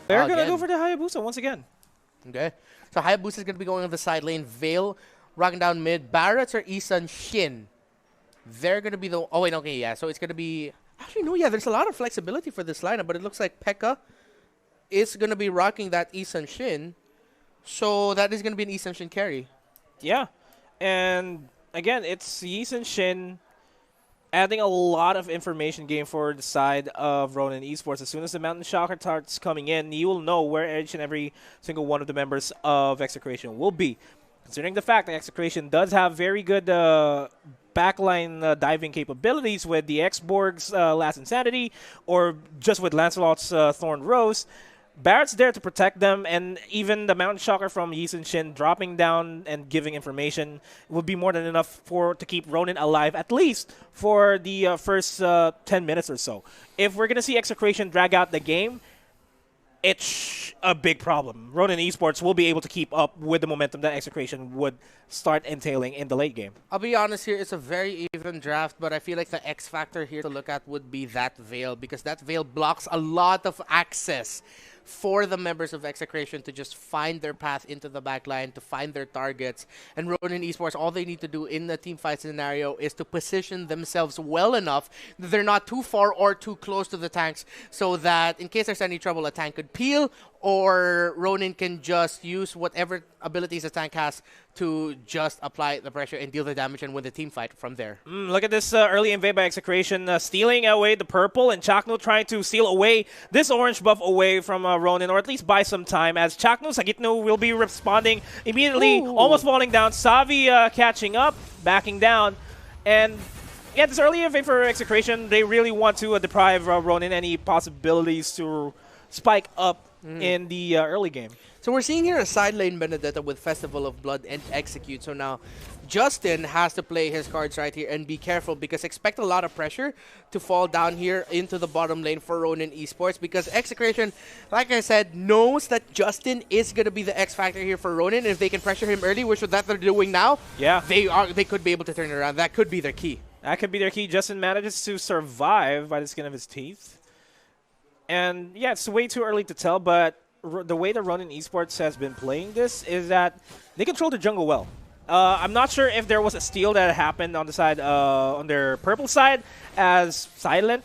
They're going to go for the Hayabusa once again. Okay. So Hayabusa is going to be going on the side lane. Vale rocking down mid. Barretts or Isan Shin. They're going to be the... Oh, wait, okay, yeah. So it's going to be... Actually, no, yeah, there's a lot of flexibility for this lineup, but it looks like Pekka is going to be rocking that Isan Shin. So that is going to be an Isan Shin carry. Yeah. And again, it's Isan Shin adding a lot of information game for the side of Ronin Esports. As soon as the Mountain Shocker starts coming in, you will know where each and every single one of the members of Execration will be. Considering the fact that Execration does have very good backline diving capabilities with the X-Borg's Last Insanity or just with Lancelot's Thorn Rose, Barrett's there to protect them, and even the Mountain Shocker from Yisun Shin dropping down and giving information would be more than enough to keep Ronin alive, at least for the first 10 minutes or so. If we're going to see Execration drag out the game, it's a big problem. Ronin Esports will be able to keep up with the momentum that Execration would start entailing in the late game. I'll be honest here, it's a very even draft, but I feel like the X factor here to look at would be that Veil, because that Veil blocks a lot of access for the members of Execration to just find their path into the backline, to find their targets. And Ronin Esports, all they need to do in the team fight scenario is to position themselves well enough that they're not too far or too close to the tanks, so that in case there's any trouble, a tank could peel, or Ronin can just use whatever abilities the tank has to just apply the pressure and deal the damage and win the team fight from there. Look at this early invade by Execration, stealing away the purple, and Chakno trying to steal away this orange buff away from Ronin, or at least buy some time, as Chakno Sagitno will be responding immediately, almost falling down. Savi catching up, backing down, and yeah, this early invade for Execration, they really want to deprive Ronin any possibilities to spike up in the early game. So we're seeing here a side lane Benedetta with Festival of Blood and Execute. So now Justin has to play his cards right here and be careful, because expect a lot of pressure to fall down here into the bottom lane for Ronin Esports, because Execration, like I said, knows that Justin is going to be the X factor here for Ronin. If they can pressure him early, which is that they're doing now, yeah, they could be able to turn it around. That could be their key. That could be their key. Justin manages to survive by the skin of his teeth. And yeah, it's way too early to tell, but the way that Ronin Esports has been playing this is that they control the jungle well. I'm not sure if there was a steal that happened on the side, on their purple side, as Silent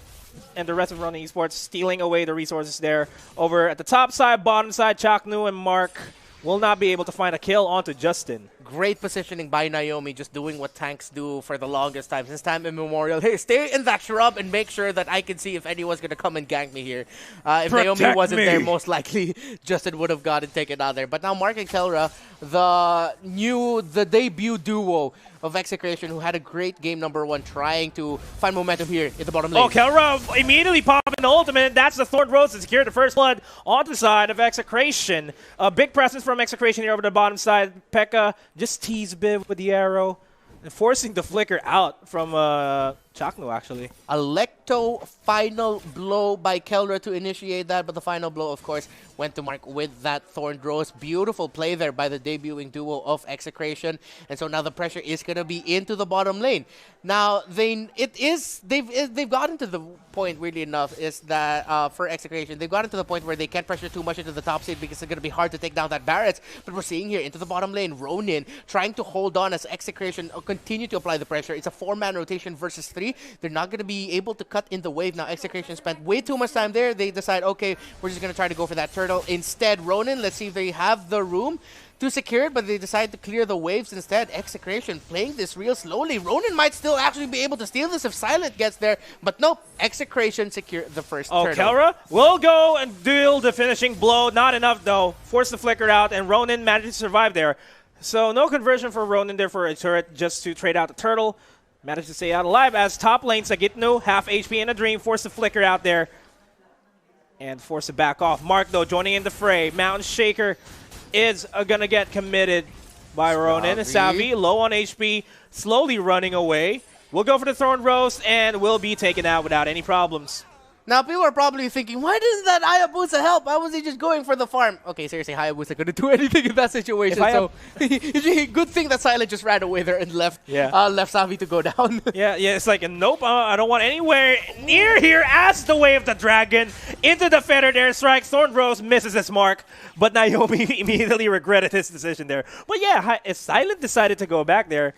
and the rest of Ronin Esports stealing away the resources there. Over at the top side, bottom side, Chaknu and Mark will not be able to find a kill onto Justin. Great positioning by Naomi, just doing what tanks do for the longest time, since time immemorial. Hey, stay in that shrub and make sure that I can see if anyone's going to come and gank me here. If Naomi wasn't there, most likely Justin would have gotten taken out there. But now Mark and Kelra, the debut duo of Execration, who had a great game number one, trying to find momentum here in the bottom lane. Oh, Kelra immediately popping the ultimate. That's the Thorn Rose to secure the first blood on the side of Execration. A big presence from Execration here over the bottom side. Pekka just tease a bit with the arrow and forcing the flicker out from Chakno, actually. Electo final blow by Kelra to initiate that, but the final blow, of course, went to Mark with that Thorn Rose. Beautiful play there by the debuting duo of Execration. And so now the pressure is going to be into the bottom lane. Now, they've gotten to the point, weirdly enough, is that for Execration, they've gotten to the point where they can't pressure too much into the top side because it's going to be hard to take down that Barretts. But we're seeing here into the bottom lane, Ronin trying to hold on as Execration continue to apply the pressure. It's a 4-man rotation versus 3. They're not going to be able to cut in the wave. Now, Execration spent way too much time there. They decide, okay, we're just going to try to go for that turtle. Instead, Ronin, let's see if they have the room to secure it, but they decide to clear the waves instead. Execration playing this real slowly. Ronin might still actually be able to steal this if Silent gets there, but nope. Execration secure the first turtle. Kelra will go and deal the finishing blow. Not enough, though. Force the flicker out, and Ronin manages to survive there. So no conversion for Ronin there for a turret, just to trade out the turtle. Managed to stay out alive as top lane Sagitno, half HP in a dream, force the flicker out there and force it back off. Mark, though, joining in the fray. Mountain Shaker is going to get committed by Ronin. Savi, low on HP, slowly running away. We'll go for the Thorn Rose and will be taken out without any problems. Now, people are probably thinking, why doesn't that Hayabusa help? Why was he just going for the farm? Okay, seriously, Hayabusa couldn't do anything in that situation. So, good thing that Silent just ran away there and left Savi to go down. yeah, it's like, nope, I don't want anywhere near here as the Way of the Dragon into the feathered airstrike. Thornrose misses his mark, but Naomi immediately regretted his decision there. But yeah, if Silent decided to go back there,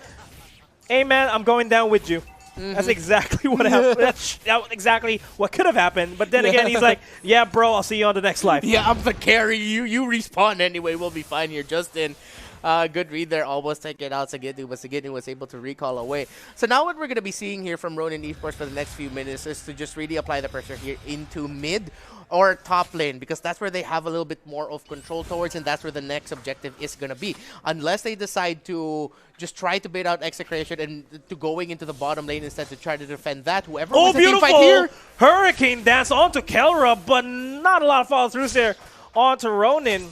hey man, I'm going down with you. That's exactly what happened. That's exactly what could have happened. But then again, he's like, yeah, bro, I'll see you on the next life. Yeah, I'm the carry. You respawn anyway. We'll be fine here. Justin, good read there. Almost taken out Sagitnu, but Sagitnu was able to recall away. So now what we're going to be seeing here from Ronin Esports for the next few minutes is to just really apply the pressure here into mid or top lane, because that's where they have a little bit more of control towards, and that's where the next objective is going to be. Unless they decide to just try to bait out Execration and to going into the bottom lane instead to try to defend that. Whoever oh, wins the team beautiful fight here. Hurricane dance onto Kelra, but not a lot of follow-throughs there onto Ronin.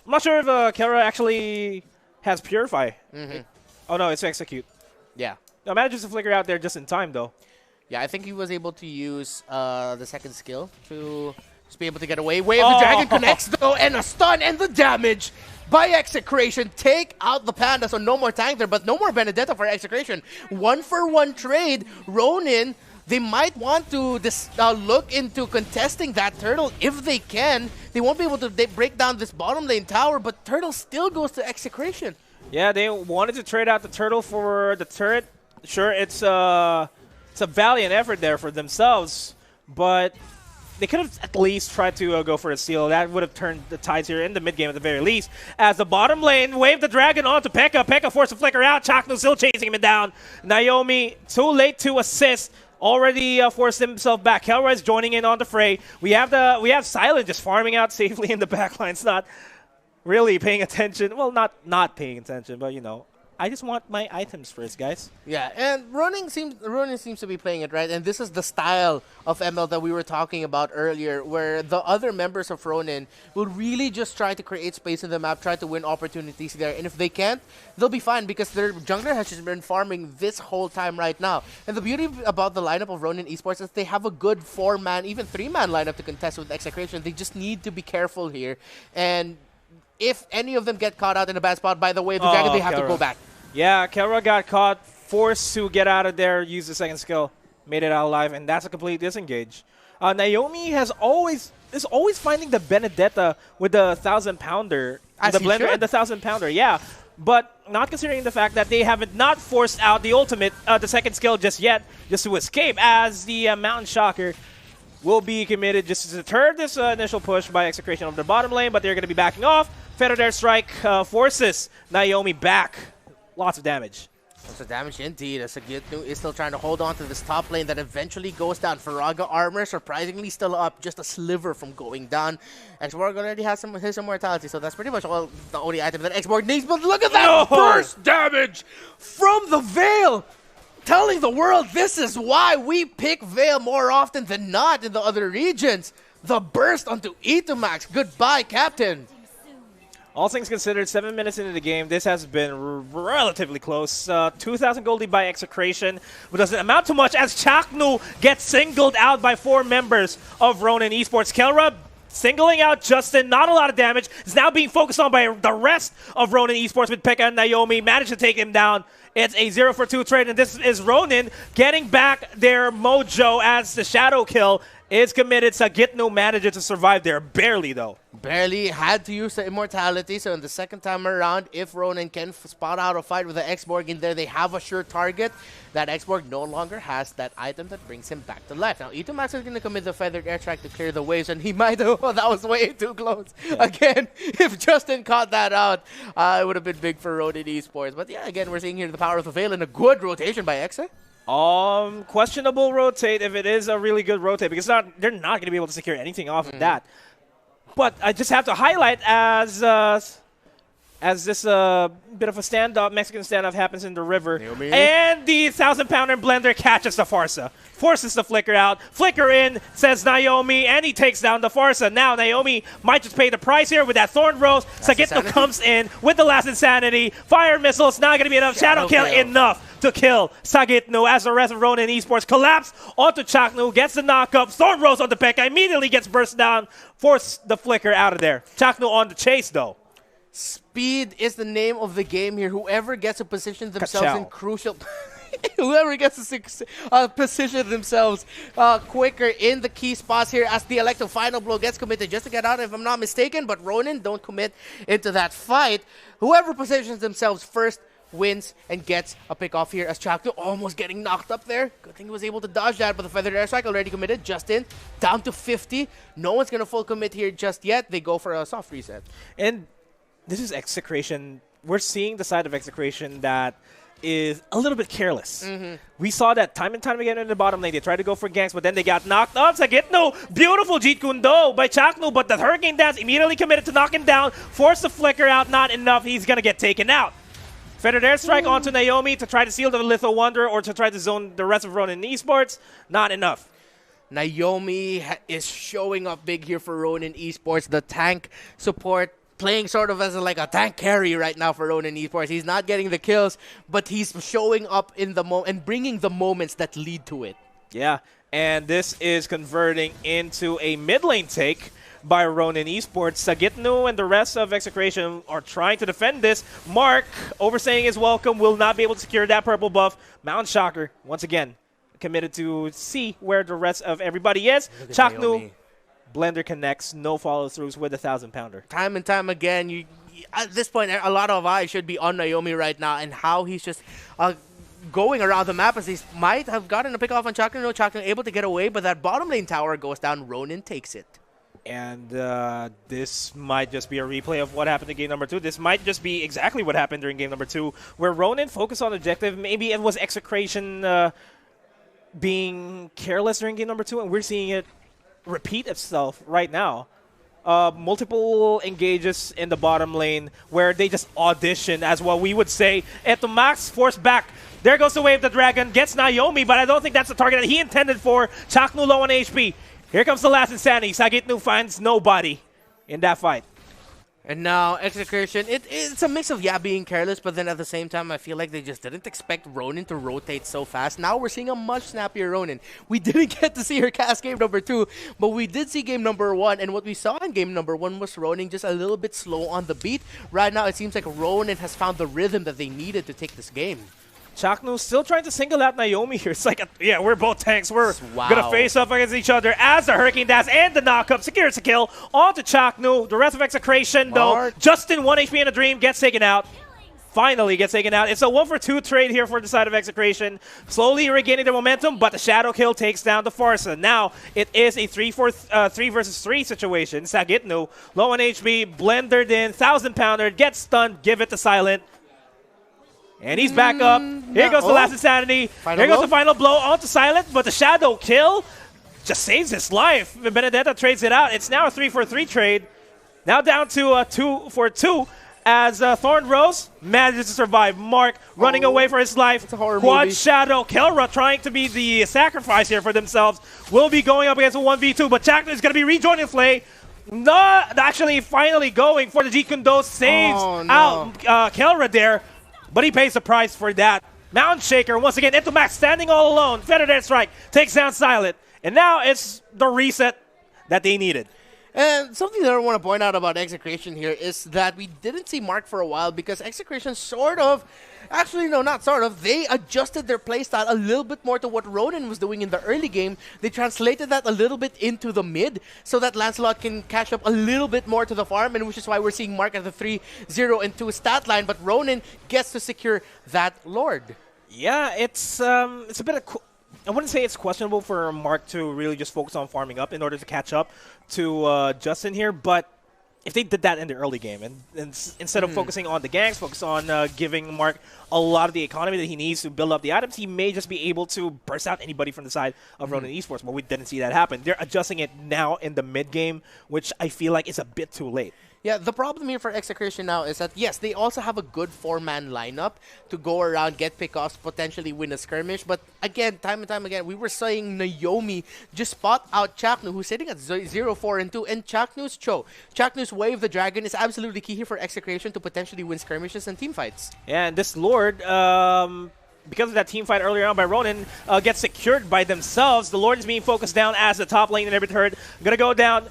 I'm not sure if Kelra actually has Purify. Oh no, it's Execute. Yeah. No, manages to flicker out there just in time though. Yeah, I think he was able to use the second skill to just be able to get away. Way of the Dragon connects though, and a stun, and the damage by Execration take out the Panda. So no more tank there, but no more Benedetta for Execration. 1-for-1 trade. Ronin, they might want to look into contesting that turtle if they can. They won't be able to break down this bottom lane tower, but turtle still goes to Execration. Yeah, they wanted to trade out the turtle for the turret. Sure, it's a valiant effort there for themselves, but they could have at least tried to go for a steal. That would have turned the tides here in the mid game at the very least. As the bottom lane waved the dragon onto Pekka. Pekka forced to flicker out. Chakno still chasing him down. Naomi too late to assist. Already forced himself back. Kelra is joining in on the fray. We have Silent just farming out safely in the backline. It's not really paying attention. Well, not paying attention, but you know. I just want my items first, guys. Yeah, and Ronin seems to be playing it right, and this is the style of ML that we were talking about earlier, where the other members of Ronin will really just try to create space in the map, try to win opportunities there, and if they can't, they'll be fine because their jungler has just been farming this whole time right now. And the beauty about the lineup of Ronin Esports is they have a good 4-man, even 3-man lineup to contest with Execration. They just need to be careful here, and if any of them get caught out in a bad spot, by the way, the Dragon, they have to go back. Yeah, Kelra got caught, forced to get out of there, use the second skill, made it out alive, and that's a complete disengage. Naomi is always finding the Benedetta with the 1,000-pounder, the blender and the 1,000-pounder, yeah. But not considering the fact that they haven't not forced out the ultimate, the second skill just yet, just to escape, as the Mountain Shocker will be committed just to deter this initial push by Execration of the bottom lane, but they're going to be backing off. Feathered Airstrike forces Naomi back. Lots of damage. Lots of damage indeed, as Sagitnu is still trying to hold on to this top lane that eventually goes down. Faraga armor surprisingly still up, just a sliver from going down. Xborg already has his immortality, so that's pretty much all the only item that Xborg needs. But look at that burst damage from the Veil! Telling the world this is why we pick Veil more often than not in the other regions. The burst onto Itumax. Goodbye, Captain. All things considered, 7 minutes into the game, this has been relatively close. 2,000 gold lead by Execration, but doesn't amount to much as Chaknu gets singled out by 4 members of Ronin Esports. Kelra singling out Justin, not a lot of damage. Is now being focused on by the rest of Ronin Esports with Pekka and Naomi. Managed to take him down. It's a 0-for-2 trade, and this is Ronin getting back their mojo as the shadow kill is committed. Sagitnu manages to survive there, barely though. Barely had to use the immortality, so in the second time around, if Ronin can spot out a fight with the Xborg in there, they have a sure target. That Xborg no longer has that item that brings him back to life. Now, Itumax is going to commit the Feathered Airstrike to clear the waves, and he might have, oh, that was way too close. Yeah. Again, if Justin caught that out, it would have been big for Ronin Esports. But yeah, again, we're seeing here the power of the Veil and a good rotation by Exe. Questionable rotate if it is a really good rotate, because they're not going to be able to secure anything off of that. But I just have to highlight as this bit of a standoff, Mexican standoff happens in the river, and the 1,000-pounder blender catches the Farsa, forces the flicker out, flicker in, says Naomi, and he takes down the Farsa. Now Naomi might just pay the price here with that Thorn Rose. Sagitnu comes in with the last insanity, fire missiles, not going to be enough, shadow kill enough to kill Sagitnu as the rest of Ronin Esports collapse onto Chaknu, gets the knock-up. Storm Rose on the Pekka, immediately gets burst down, force the flicker out of there. Chaknu on the chase, though. Speed is the name of the game here. Whoever gets to position themselves in crucial... Whoever gets to position themselves quicker in the key spots here as the elective final blow gets committed just to get out, if I'm not mistaken. But Ronin don't commit into that fight. Whoever positions themselves first wins and gets a pick off here as Chaknu almost getting knocked up there. Good thing he was able to dodge that, but the Feathered Airstrike already committed. Justin down to 50. No one's going to full commit here just yet. They go for a soft reset. And this is Execration. We're seeing the side of Execration that is a little bit careless. We saw that time and time again in the bottom lane. They tried to go for ganks, but then they got knocked up. Sagitnu, beautiful Jeet Kune Do by Chaknu, but the Hurricane Dance immediately committed to knock him down, force the flicker out, not enough. He's going to get taken out. Feathered Airstrike onto Naomi to try to seal the Litho Wonder or to try to zone the rest of Ronin Esports. Not enough. Naomi is showing up big here for Ronin Esports. The tank support playing sort of as like a tank carry right now for Ronin Esports. He's not getting the kills, but he's showing up in the and bringing the moments that lead to it. Yeah, and this is converting into a mid lane take by Ronin Esports. Sagitnu and the rest of Execration are trying to defend this. Mark, overstaying his welcome, will not be able to secure that purple buff. Mountain Shocker, once again, committed to see where the rest of everybody is. Chaknu, Blender connects, no follow-throughs with a 1,000-pounder. Time and time again, at this point, a lot of eyes should be on Naomi right now and how he's just going around the map as he might have gotten a pick off on Chaknu. No, Chaknu able to get away, but that bottom lane tower goes down. Ronin takes it. And this might just be a replay of what happened in game number 2. This might just be exactly what happened during game number 2, where Ronin focused on objective. Maybe it was Execration being careless during game number 2, and we're seeing it repeat itself right now. Multiple engages in the bottom lane where they just audition as what we would say. Eto Max forced back. There goes the Wave the Dragon. Gets Naomi, but I don't think that's the target that he intended for. Chaknu low on HP. Here comes the last insanity. Sagitnu finds nobody in that fight. And now, Execration, it's a mix of, being careless, but then at the same time, I feel like they just didn't expect Ronin to rotate so fast. Now we're seeing a much snappier Ronin. We didn't get to see her cast game number 2, but we did see game number 1, and what we saw in game number 1 was Ronin just a little bit slow on the beat. Right now, it seems like Ronin has found the rhythm that they needed to take this game. Chaknu still trying to single out Naomi here. It's like, yeah, we're both tanks. We're going to face off against each other as the Hurricane Dash and the knock-up secures the kill onto Chaknu. The rest of Execration, though, Justin 1 HP in a dream, gets taken out. Finally gets taken out. It's a 1-for-2 trade here for the side of Execration. Slowly regaining their momentum, but the Shadow Kill takes down the Farsa. Now it is a 3 versus 3 situation. Sagitnu, low on HP, blendered in, 1,000-pounder, gets stunned, give it to Silent. And he's back up. Here goes the last insanity. Here goes the final blow onto Silent, but the Shadow Kill just saves his life. Benedetta trades it out. It's now a 3-for-3 trade. Now down to a 2-for-2 as Thorn Rose manages to survive. Mark running away for his life. Quad Shadow. Kelra trying to be the sacrifice here for themselves. Will be going up against a 1v2, but Chaknu is going to be rejoining Flay. Not actually finally going for the Jeet Kune Do. Saves out Kelra there. But he pays the price for that. Mountain Shaker, once again, Eto Max standing all alone. Feathered Airstrike takes down Silent. And now it's the reset that they needed. And something that I want to point out about Execration here is that we didn't see Mark for a while because Execration sort of, actually no, not sort of, they adjusted their playstyle a little bit more to what Ronin was doing in the early game. They translated that a little bit into the mid so that Lancelot can catch up a little bit more to the farm, and which is why we're seeing Mark at the 3-0-2 stat line, but Ronin gets to secure that Lord. Yeah, it's a bit of... I wouldn't say it's questionable for Mark to really just focus on farming up in order to catch up to Justin here, but if they did that in the early game and instead of focusing on the ganks, focus on giving Mark a lot of the economy that he needs to build up the items, he may just be able to burst out anybody from the side of Ronin Esports, but we didn't see that happen. They're adjusting it now in the mid game, which I feel like is a bit too late. Yeah, the problem here for Execration now is that, yes, they also have a good 4-man lineup to go around, get pickoffs, potentially win a skirmish. But again, time and time again, we were saying Naomi just spot out Chaknu, who's sitting at 0-4-2, and Chaknu's Chaknu's Wave the Dragon is absolutely key here for Execration to potentially win skirmishes and team fights. Yeah, and this Lord, because of that team fight earlier on by Ronin, gets secured by themselves. The Lord is being focused down as the top lane inhibitor turret. Gonna go down.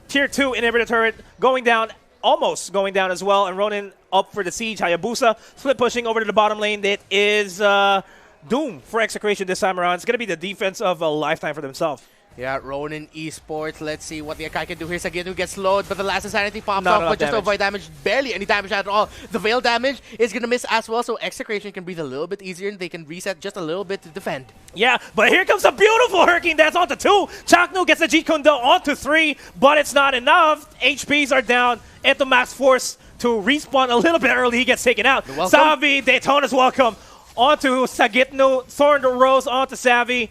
Tier 2 inhibitor turret going down, almost going down as well. And Ronin up for the siege. Hayabusa split pushing over to the bottom lane. It is doom for Execration this time around. It's gonna be the defense of a lifetime for themselves. Yeah, Ronin Esports. Let's see what the Akai can do here. Sagittu gets slowed, but the last Insanity pops off, but just to avoid damage, barely any damage at all. The Veil damage is going to miss as well, so Execration can breathe a little bit easier, and they can reset just a little bit to defend. Yeah, but here comes a beautiful Hurricane Dance onto 2. Chaknu gets the Jeet Kune Do onto 3, but it's not enough. HPs are down. Entomax forced to respawn a little bit early. He gets taken out. Savi, Daytona's welcome onto Sagitnu. Thorn Rose onto Savi.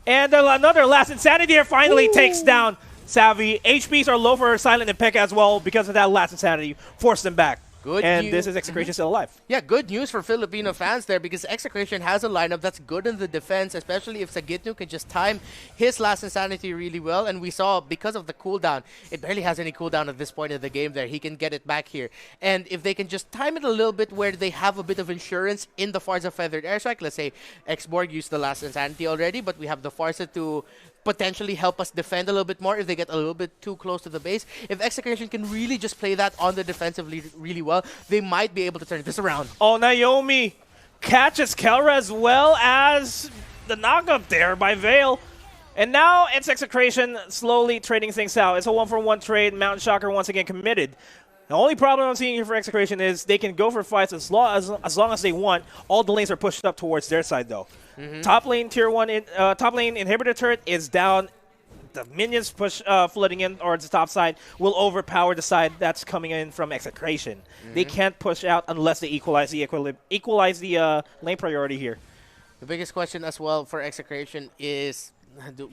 And another last Insanity here finally takes down Savvy. HPs are low for Silent and Pekka as well because of that last Insanity. Forced them back. Good and news. This is Execration still alive. Yeah, good news for Filipino fans there because Execration has a lineup that's good in the defense, especially if Sagitnu can just time his last Insanity really well. And we saw because of the cooldown, it barely has any cooldown at this point in the game there. He can get it back here. And if they can just time it a little bit where they have a bit of insurance in the Farza Feathered Airstrike, let's say Xborg used the last Insanity already, but we have the Farza to potentially help us defend a little bit more if they get a little bit too close to the base. If Execration can really just play that on the defensively really well, they might be able to turn this around. Oh, Naomi catches Kelra as well as the knockup there by Veil. And now it's Execration slowly trading things out. It's a 1-for-1 trade. Mountain Shocker once again committed. The only problem I'm seeing here for Execration is they can go for fights as long as they want. All the lanes are pushed up towards their side though. Top lane tier 1, top lane inhibitor turret is down. The minions push flooding in towards the top side will overpower the side that's coming in from Execration. They can't push out unless they equalize the lane priority here. The biggest question as well for Execration is,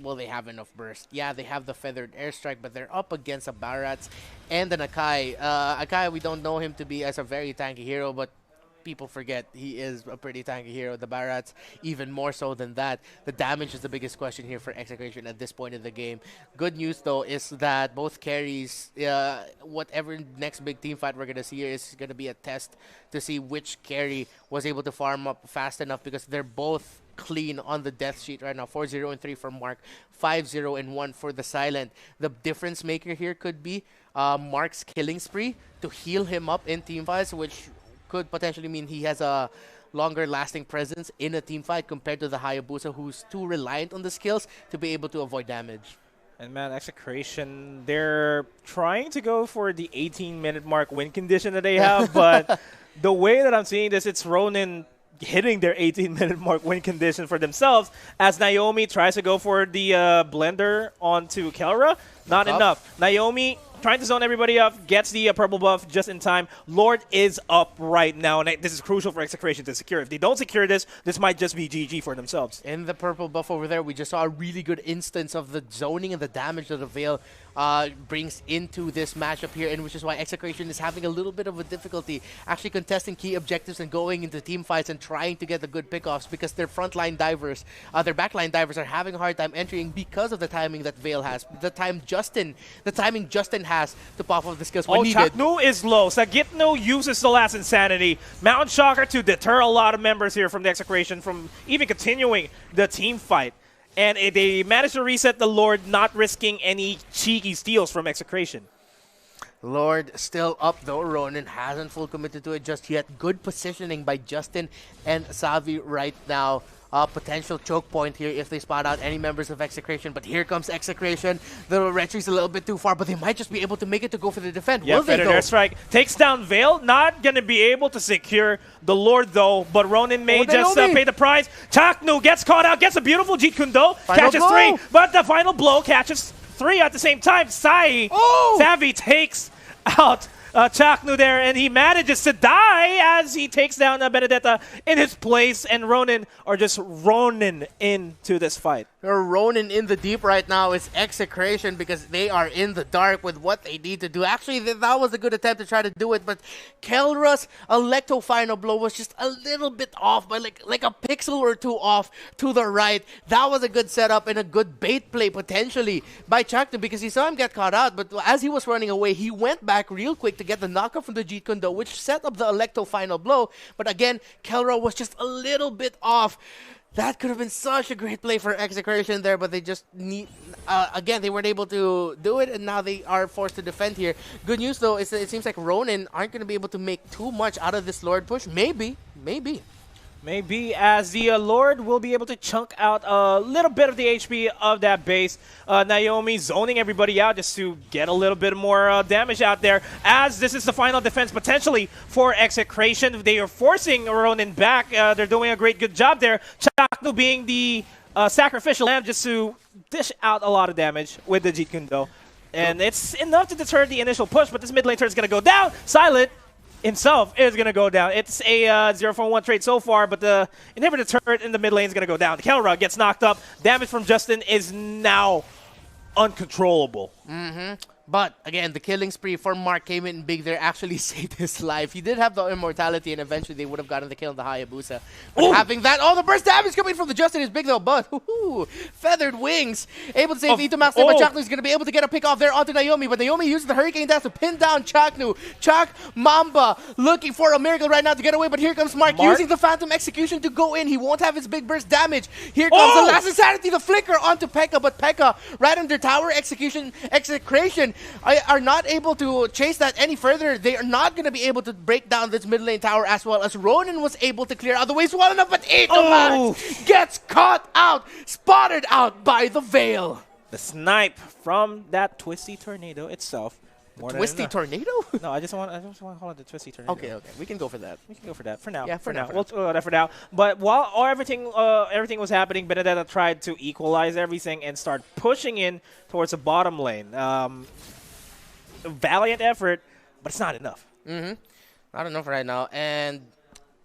will they have enough burst? Yeah, they have the Feathered Airstrike, but they're up against a Barats and an Akai. Akai, we don't know him to be as a very tanky hero, but people forget he is a pretty tanky hero. The Barats, even more so than that. The damage is the biggest question here for Execration at this point in the game. Good news, though, is that both carries, whatever next big team fight we're going to see here is going to be a test to see which carry was able to farm up fast enough because they're both clean on the death sheet right now. 4-0 and 3 for Mark, 5-0 and 1 for the Silent. The difference maker here could be Mark's killing spree to heal him up in team fights, which could potentially mean he has a longer lasting presence in a team fight compared to the Hayabusa, who's too reliant on the skills to be able to avoid damage. And man, Execration, they're trying to go for the 18-minute mark win condition that they have, but the way that I'm seeing this, it's Ronin hitting their 18-minute mark win condition for themselves as Naomi tries to go for the blender onto Kelra. Not enough. Naomi trying to zone everybody up, gets the purple buff just in time. Lord is up right now, and this is crucial for Execration to secure. If they don't secure this, this might just be GG for themselves. In the purple buff over there, we just saw a really good instance of the zoning and the damage that the Veil brings into this matchup here, and which is why Execration is having a little bit of a difficulty actually contesting key objectives and going into team fights and trying to get the good pickoffs because their frontline divers, their backline divers are having a hard time entering because of the timing that Veil has. The timing Justin has to pop off the skills when needed. Chaknu is low. Sagitnu uses the last Insanity. Mountain Shocker to deter a lot of members here from the Execration from even continuing the team fight. And they managed to reset the Lord, not risking any cheeky steals from Execration. Lord still up though. Ronin hasn't full committed to it just yet. Good positioning by Justin and Savi right now. Potential choke point here if they spot out any members of Execration, but here comes Execration. The retreat's a little bit too far, but they might just be able to make it to go for the defend. Yeah, will they go? Airstrike takes down Veil. Not going to be able to secure the Lord though, but Ronin may just pay the price. Chaknu gets caught out, gets a beautiful Jeet Kune Do, catches 3, but the final blow catches 3 at the same time. Savvy takes out Chaknu there, and he manages to die as he takes down Benedetta in his place, and Ronin are just Ronin into this fight. Ronin in the deep right now is Execration because they are in the dark with what they need to do. Actually, that was a good attempt to try to do it, but Kelra's Electo final blow was just a little bit off by like a pixel or two off to the right. That was a good setup and a good bait play potentially by Chaknu because he saw him get caught out, but as he was running away, he went back real quick to get the knockup from the GEEK Kundo, which set up the Electo final blow. But again, Kelra was just a little bit off. That could have been such a great play for Execration there, but they just need... again, they weren't able to do it, and now they are forced to defend here. Good news, though, is that it seems like Ronin aren't going to be able to make too much out of this Lord push. Maybe. Maybe as the Lord will be able to chunk out a little bit of the HP of that base. Naomi zoning everybody out just to get a little bit more damage out there. As this is the final defense potentially for Execration. They are forcing Ronin back. They're doing a good job there. Chaknu being the sacrificial lamb just to dish out a lot of damage with the GEEK Kundo. And it's enough to deter the initial push, but this mid lane turret is going to go down. Silent himself is going to go down. It's a 0-for-1 trade so far, but the inhibitor turret in the mid lane is going to go down. Kelra gets knocked up. Damage from Justin is now uncontrollable. But again, the killing spree for Mark came in big there, actually saved his life. He did have the immortality, and eventually they would have gotten the kill on the Hayabusa. But having that, the burst damage coming from the Justin is big though, but feathered wings. Able to save Itomax, but Chaknu is going to be able to get a pick off there onto Naomi, but Naomi uses the Hurricane Dash to pin down Chaknu. Chak Mamba looking for a miracle right now to get away, but here comes Mark using the Phantom Execution to go in. He won't have his big burst damage. Here comes the last insanity, the flicker onto Pekka, but Pekka right under tower Execration are not able to chase that any further. They are not going to be able to break down this mid lane tower as well as Ronin was able to clear out the ways well enough, but Itomax gets caught out, spotted out by the Veil. The snipe from that Twisty Tornado itself. Twisty Tornado? No, I just want to call it the Twisty Tornado. Okay, we can go for that. We can go for that for now. Yeah, for now. We'll go that for now. But while everything was happening, Benedetta tried to equalize everything and start pushing in towards the bottom lane. Valiant effort, but it's not enough. Not enough right now. And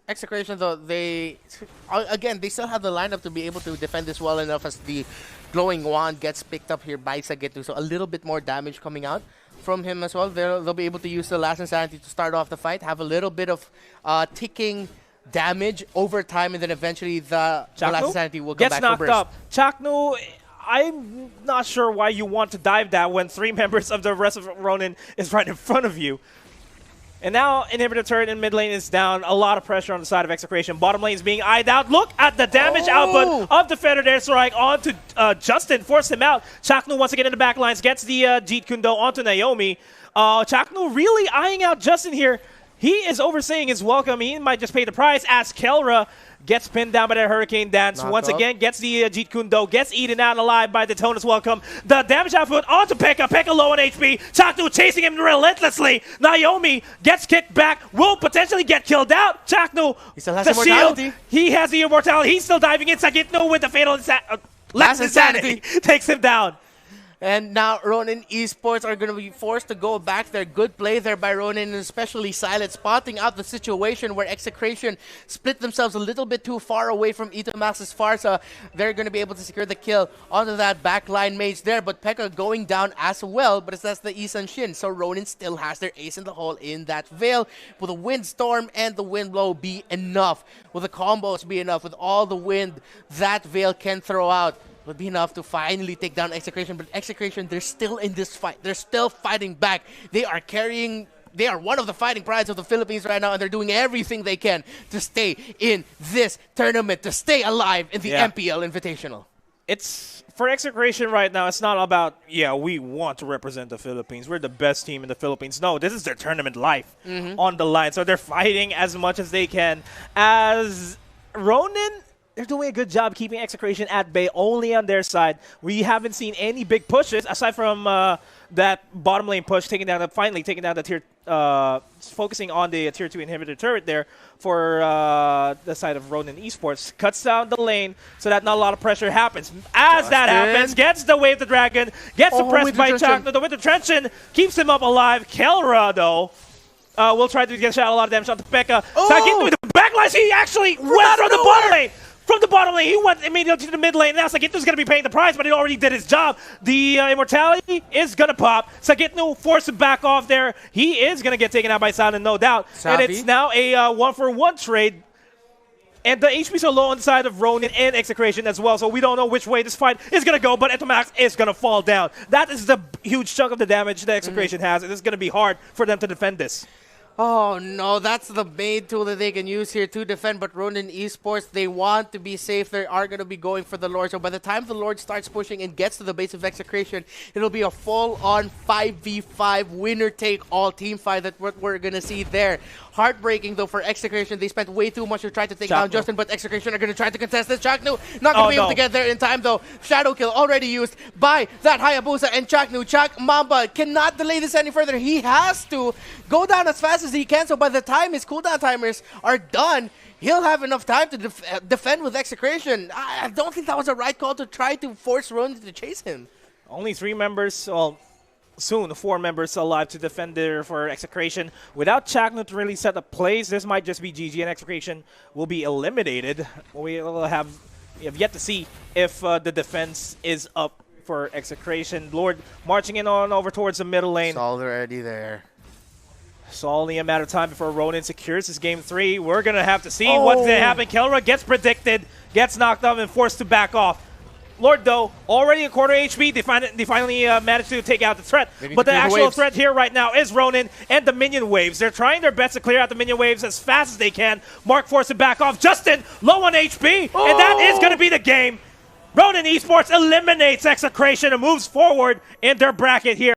Execration, though, they still have the lineup to be able to defend this well enough as the glowing wand gets picked up here by Sagetu. So a little bit more damage coming out from him as well. They'll be able to use the last insanity to start off the fight, have a little bit of ticking damage over time, and then eventually the last insanity will come back for burst. Up. Chaknu, I'm not sure why you want to dive that when 3 members of the rest of Ronin is right in front of you. And now inhibitor turret in mid lane is down. A lot of pressure on the side of Execration. Bottom lane is being eyed out. Look at the damage output of the Feathered Airstrike onto Justin. Forced him out. Chaknu once again in the back lines. Gets the GEEK Kundo onto Naomi. Chaknu really eyeing out Justin here. He is overstaying his welcome. He might just pay the price as Kelra gets pinned down by that Hurricane Dance. Once again, gets the GEEK Kundo, gets eaten out alive by the Tonus Welcome. The damage output onto Pekka. Pekka low on HP. Chaknu chasing him relentlessly. Naomi gets kicked back, will potentially get killed out. Chaknu, he still has immortality. Shield. He has the immortality. He's still diving in. Sagitno with the fatal last insanity takes him down. And now Ronin Esports are going to be forced to go back there. Good play there by Ronin, and especially Silent, spotting out the situation where Execration split themselves a little bit too far away from Itomax's Farsa. They're going to be able to secure the kill onto that backline mage there, but Pekka going down as well, but that's the Isan Shin. So Ronin still has their ace in the hole in that Veil. Will the Windstorm and the Wind Blow be enough? Will the combos be enough? With all the wind that Veil can throw out, would be enough to finally take down Execration. But Execration, they're still in this fight. They're still fighting back. They are one of the fighting prides of the Philippines right now, and they're doing everything they can to stay in this tournament, to stay alive in the MPL Invitational. It's for Execration right now, it's not about, we want to represent the Philippines. We're the best team in the Philippines. No, this is their tournament life on the line. So they're fighting as much as they can. As Ronin, they're doing a good job keeping Execration at bay only on their side. We haven't seen any big pushes aside from that bottom lane push, finally taking down the tier, focusing on the tier 2 inhibitor turret there for the side of Ronin Esports. Cuts down the lane so that not a lot of pressure happens. As that happens, gets the Wave the Dragon, gets suppressed by Chaknu. The Winter Trenchant keeps him up alive. Kelra, though, will try to get a lot of damage onto Pekka. Sagitno with the backlash. He actually went from the bottom lane. from the bottom lane. He went immediately to the mid lane. Now Sagitnu's going to be paying the price, but he already did his job. The immortality is going to pop. Sagitnu forced him back off there. He is going to get taken out by Silent, no doubt. Savvy. And it's now a 1-for-1 trade. And the HP's are low on the side of Ronin and Execration as well, so we don't know which way this fight is going to go, but Etomax is going to fall down. That is the huge chunk of the damage that Execration has, and it's going to be hard for them to defend this. Oh no, that's the main tool that they can use here to defend, but Ronin Esports, they want to be safe. They are going to be going for the Lord, so by the time the Lord starts pushing and gets to the base of Execration, it'll be a full-on 5v5 winner-take-all team fight that we're going to see there. Heartbreaking though for Execration. They spent way too much to try to take down Justin, but Execration are going to try to contest this. Chaknu not going to be able to get there in time though. Shadow kill already used by that Hayabusa and Chaknu. Mamba cannot delay this any further. He has to go down as fast as he can, so by the time his cooldown timers are done, he'll have enough time to defend with Execration. I don't think that was a right call to try to force Ronin to chase him. Only 3 members, well, soon 4 members alive to defend there for Execration. Without Chaknu to really set up plays, this might just be GG and Execration will be eliminated. We have yet to see if the defense is up for Execration. Lord marching in on over towards the middle lane. It's already there. It's only a matter of time before Ronin secures his game 3. We're going to have to see what's going to happen. Kelra gets predicted, gets knocked off, and forced to back off. Lord, though, already a quarter HP. They finally managed to take out the threat. But the actual threat here right now is Ronin and the minion waves. They're trying their best to clear out the minion waves as fast as they can. Mark forced to back off. Justin, low on HP, and that is going to be the game. Ronin Esports eliminates Execration and moves forward in their bracket here.